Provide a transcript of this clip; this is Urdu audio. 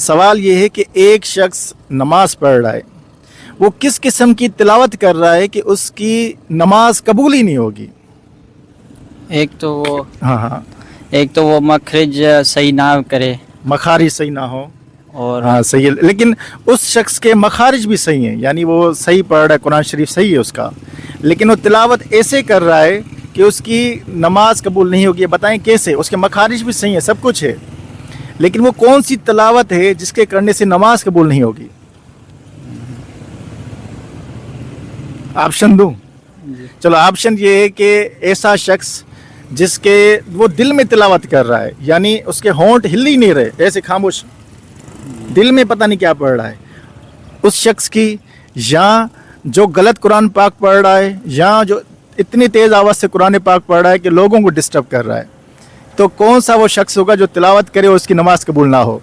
سوال یہ ہے کہ ایک شخص نماز پڑھ رہا ہے، وہ کس قسم کی تلاوت کر رہا ہے کہ اس کی نماز قبول ہی نہیں ہوگی؟ ایک تو وہ ہاں ایک تو وہ مخرج صحیح نہ کرے مخارج صحیح نہ ہو، اور ہاں صحیح ہے، لیکن اس شخص کے مخارج بھی صحیح ہیں، یعنی وہ صحیح پڑھ رہا ہے، قرآن شریف صحیح ہے اس کا، لیکن وہ تلاوت ایسے کر رہا ہے کہ اس کی نماز قبول نہیں ہوگی۔ بتائیں کیسے؟ اس کے مخارج بھی صحیح ہیں، سب کچھ ہے، لیکن وہ کون سی تلاوت ہے جس کے کرنے سے نماز قبول نہیں ہوگی؟ آپشن دوں؟ چلو آپشن یہ ہے کہ ایسا شخص جس کے وہ دل میں تلاوت کر رہا ہے، یعنی اس کے ہونٹ ہل ہی نہیں رہے، ایسے خاموش، دل میں پتہ نہیں کیا پڑھ رہا ہے، اس شخص کی، یا جو غلط قرآن پاک پڑھ رہا ہے، یا جو اتنی تیز آواز سے قرآن پاک پڑھ رہا ہے کہ لوگوں کو ڈسٹرب کر رہا ہے، تو کون سا وہ شخص ہوگا جو تلاوت کرے اور اس کی نماز قبول نہ ہو؟